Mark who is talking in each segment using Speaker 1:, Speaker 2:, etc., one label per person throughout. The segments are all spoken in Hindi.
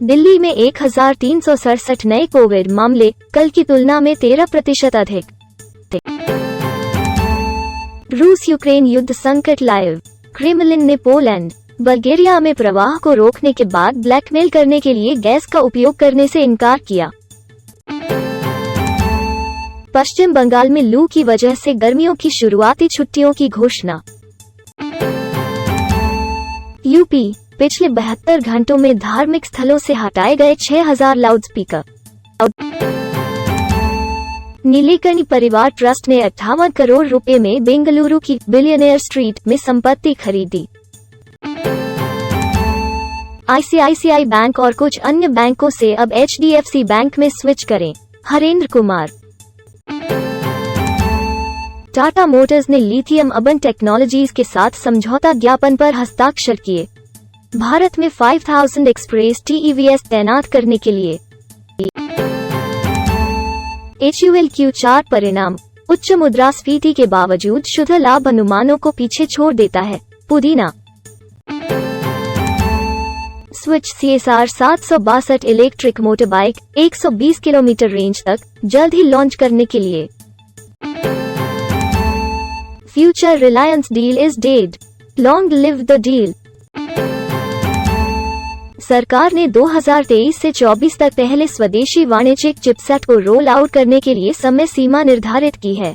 Speaker 1: दिल्ली में 1367 नए कोविड मामले, कल की तुलना में 13% अधिक। रूस यूक्रेन युद्ध संकट लाइव, क्रेमलिन ने पोलैंड, बल्गेरिया में प्रवाह को रोकने के बाद ब्लैकमेल करने के लिए गैस का उपयोग करने से इनकार किया। पश्चिम बंगाल में लू की वजह से गर्मियों की शुरुआती छुट्टियों की घोषणा। यूपी, पिछले 72 घंटों में धार्मिक स्थलों से हटाए गए 6000 लाउडस्पीकर। नीलेकणी परिवार ट्रस्ट ने 58 करोड़ रुपए में बेंगलुरु की बिलियनियर स्ट्रीट में संपत्ति खरीदी। आईसीआईसीआई बैंक और कुछ अन्य बैंकों से अब एचडीएफसी बैंक में स्विच करें, हरेंद्र कुमार। टाटा मोटर्स ने लिथियम अयन टेक्नोलॉजीज के साथ समझौता ज्ञापन पर हस्ताक्षर किए। भारत में 5000 एक्सप्रेस टीईवीएस तैनात करने के लिए। HUL Q4 परिणाम, उच्च मुद्रास्फीति के बावजूद शुद्ध लाभ अनुमानों को पीछे छोड़ देता है, पुदीना। Switch CSR 762 electric motorbike 120 kilometre range तक जल्द ही लॉन्च करने के लिए। Future Reliance deal is dead, long live the deal. सरकार ने 2023 से 24 तक पहले स्वदेशी वाणिज्यिक चिपसेट को रोल आउट करने के लिए समय सीमा निर्धारित की है।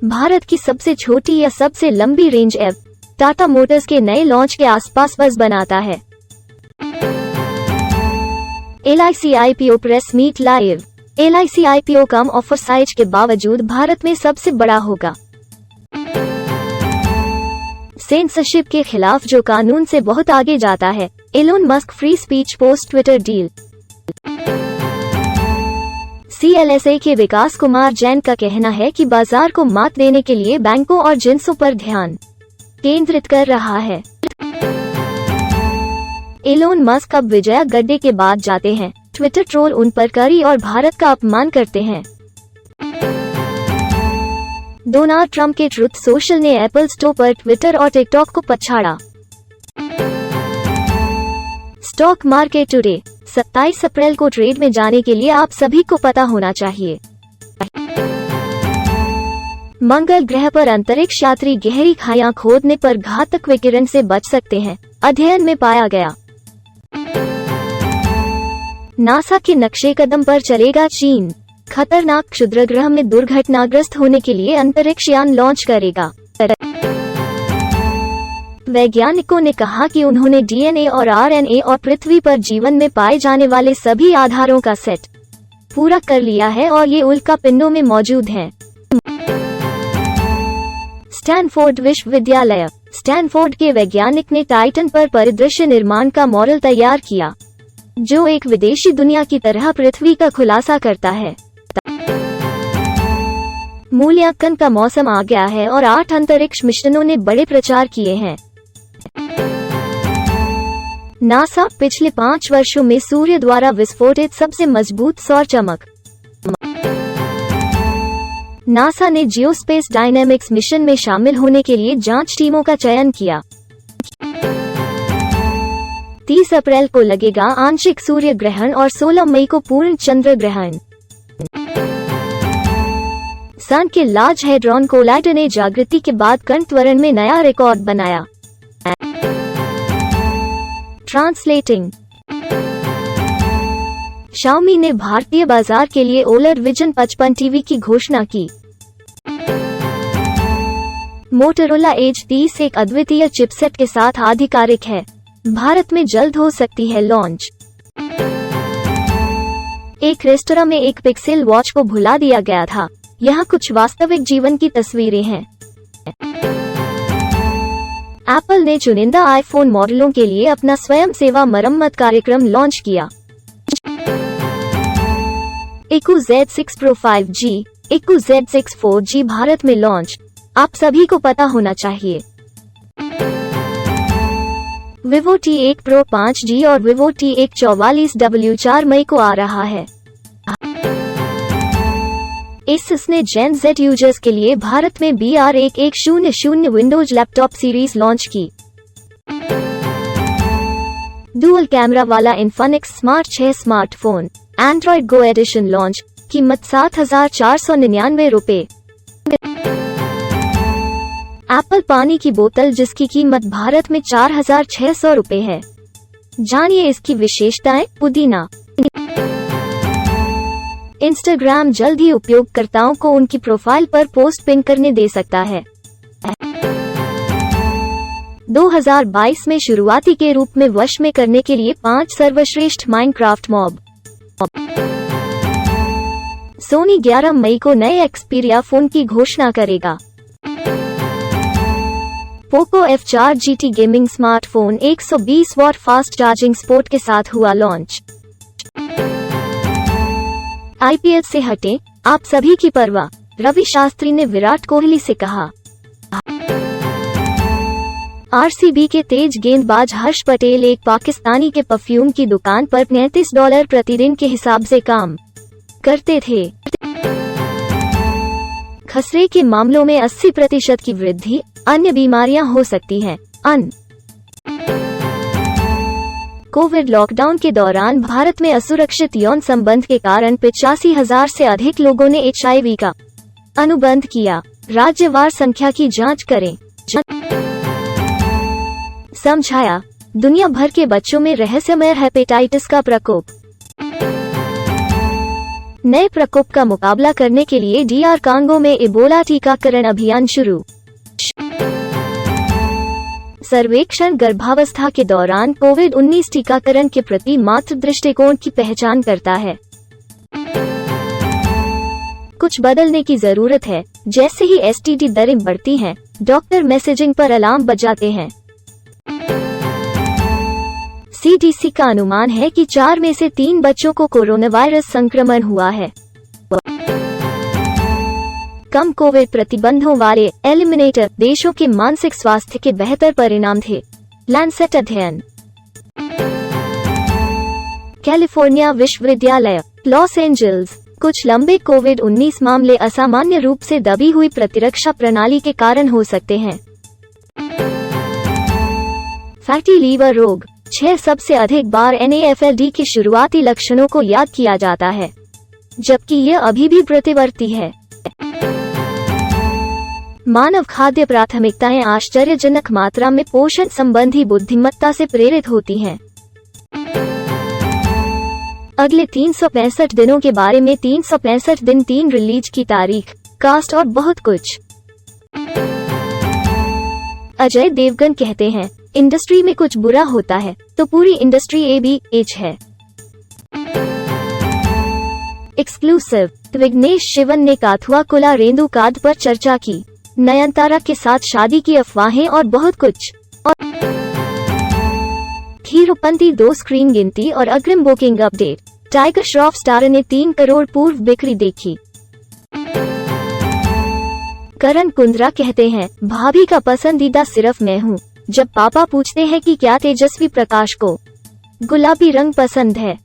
Speaker 1: भारत की सबसे छोटी या सबसे लंबी रेंज एव टाटा मोटर्स के नए लॉन्च के आसपास बज़ बनाता है। LIC IPO press meet live, LIC IPO कम ऑफर साइज के बावजूद भारत में सबसे बड़ा होगा। सेंसरशिप के खिलाफ जो कानून से बहुत आगे जाता है, Elon Musk free speech post Twitter deal. CLSA के विकास कुमार जैन का कहना है कि बाजार को मात देने के लिए बैंकों और जिंसों पर ध्यान केंद्रित कर रहा है। एलोन मस्क अब विजया गड्ढे के बाद जाते हैं, ट्विटर ट्रोल उन पर करी और भारत का अपमान करते हैं। डोनाल्ड ट्रंप के ट्रुथ सोशल ने एप्पल स्टोर पर ट्विटर और टिकटॉक को पछाड़ा। स्टॉक मार्केट टुडे, 27 अप्रैल को ट्रेड में जाने के लिए आप सभी को पता होना चाहिए। मंगल ग्रह पर अंतरिक्ष यात्री गहरी खाइयां खोदने पर घातक विकिरण से बच सकते हैं, अध्ययन में पाया गया। नासा के नक्शे कदम पर चलेगा चीन, खतरनाक क्षुद्रग्रह में दुर्घटनाग्रस्त होने के लिए अंतरिक्ष यान लॉन्च करेगा। वैज्ञानिकों ने कहा कि उन्होंने DNA और RNA और पृथ्वी पर जीवन में पाए जाने वाले सभी आधारों का सेट पूरा कर लिया है और ये उल्का पिंडों में मौजूद हैं। स्टैनफोर्ड विश्वविद्यालय, स्टैनफोर्ड के वैज्ञानिक ने टाइटन पर परिदृश्य निर्माण का मॉडल तैयार किया, जो एक विदेशी दुनिया की तरह पृथ्वी का खुलासा करता है। मूल्यांकन का मौसम आ गया है और 8 अंतरिक्ष मिशनों ने बड़े प्रचार किए हैं। नासा, पिछले 5 वर्षों में सूर्य द्वारा विस्फोटित सबसे मजबूत सौर चमक। नासा ने जियोस्पेस डायनेमिक्स मिशन में शामिल होने के लिए जांच टीमों का चयन किया। 30 अप्रैल को लगेगा आंशिक सूर्य ग्रहण और 16 मई को पूर्ण चंद्र ग्रहण। सन के लार्ज हैड्रॉन कोलाइडर ने जागृति के बाद कण त्वरण में नया रिकॉर्ड बनाया। ट्रांसलेटिंग, Xiaomi ने भारतीय बाजार के लिए OLED Vision 55 टीवी की घोषणा की। मोटोरोला Edge 30 एक अद्वितीय चिपसेट के साथ आधिकारिक है, भारत में जल्द हो सकती है लॉन्च। एक रेस्तरां में एक पिक्सेल वॉच को भुला दिया गया था, यहाँ कुछ वास्तविक जीवन की तस्वीरें हैं। एप्पल ने चुनिंदा आईफोन मॉडलों के लिए अपना स्वयं सेवा मरम्मत कार्यक्रम लॉन्च किया। Echo Z6 Pro 5G, Echo Z6 4G Bharat में लॉन्च, आप सभी को पता होना चाहिए। Vivo T1 Pro 5G और Vivo T1 44W 4 मई को आ रहा है। Asus ने Gen Z यूजर्स के लिए भारत में BR1100 Windows laptop series launch की। डुअल कैमरा वाला इन्फिनिक्स स्मार्ट 6 स्मार्टफोन एंड्रॉइड गो एडिशन लॉन्च, कीमत 7,499 रुपए। एप्पल पानी की बोतल जिसकी कीमत भारत में 4,600 रुपए है। जानिए इसकी विशेषताएं। पुदीना। इंस्टाग्राम जल्द ही उपयोगकर्ताओं को उनकी प्रोफाइल पर पोस्ट पिन करने दे सकता है। 2022 में शुरुआती के रूप में वश में करने के लिए 5 सर्वश्रेष्ठ माइनक्राफ्ट मॉब। सोनी 11 मई को नए एक्सपीरिया फोन की घोषणा करेगा। Poco F4 GT gaming smartphone 120 watt fast charging support के साथ हुआ लॉन्च। IPL से हटें आप सभी की परवाह, रवि शास्त्री ने विराट कोहली से कहा। RCB के तेज गेंदबाज हर्ष पटेल एक पाकिस्तानी के परफ्यूम की दुकान पर $35 प्रतिदिन के हिसाब से काम करते थे। खसरे के मामलों में 80% की वृद्धि, अन्य बीमारियां हो सकती हैं। कोविड लॉकडाउन के दौरान भारत में असुरक्षित यौन संबंध के कारण 85,000 से अधिक लोगों ने HIV का अनुबंध किया। राज्यवार संख्या की जांच करें। समझाया, दुनिया भर के बच्चों में रहस्यमय हेपेटाइटिस का प्रकोप। नए प्रकोप का मुकाबला करने के लिए DR कांगो में इबोला टीकाकरण अभियान शुरू। सर्वेक्षण गर्भावस्था के दौरान कोविड-19 टीकाकरण के प्रति मातृ दृष्टिकोण की पहचान करता है। कुछ बदलने की जरूरत है। जैसे ही STD दरें बढ़ती हैं, डॉक्टर मैसेजिंग पर अलार्म बजाते हैं। CDC का अनुमान है कि 4 में से 3 बच्चों को कोरोना वायरस संक्रमण हुआ है। कम कोविड प्रतिबंधों वाले एलिमिनेटर देशों के मानसिक स्वास्थ्य के बेहतर परिणाम थे। लैंसेट अध्ययन। कैलिफोर्निया विश्वविद्यालय लॉस एंजल्स। कुछ लंबे कोविड-19 मामले असामान्य रूप से दबी हुई प्रतिरक्षा प्रणाली के कारण हो सकते हैं। फैटी लीवर रोग 6 सबसे अधिक बार NAFLD के शुरुआती लक्षणों को याद किया जाता है, जबकि यह अभी भी प्रतिवर्ती है। मानव खाद्य प्राथमिकताएं आश्चर्यजनक मात्रा में पोषण संबंधी बुद्धिमत्ता से प्रेरित होती हैं। अगले 365 दिनों के बारे में 365 दिन 3 रिलीज की तारीख, कास्ट और बहुत कुछ। अजय देवगन कहते हैं, इंडस्ट्री में कुछ बुरा होता है तो पूरी इंडस्ट्री ABH है। एक्सक्लूसिव। विघ्नेश शिवन ने काथुआ कुला रेंदु काद पर चर्चा की। नयनतारा के साथ शादी की अफवाहें और बहुत कुछ। हीरोपंती 2 स्क्रीन गिनती और अग्रिम booking update. Tiger Shroff star ने 3 करोड़ पूर्व बिक्री देखी। करण कुंद्रा कहते हैं, भाभी का पसंदीदा सिर्फ मैं हूँ। जब पापा पूछते हैं कि क्या तेजस्वी प्रकाश को गुलाबी रंग पसंद है।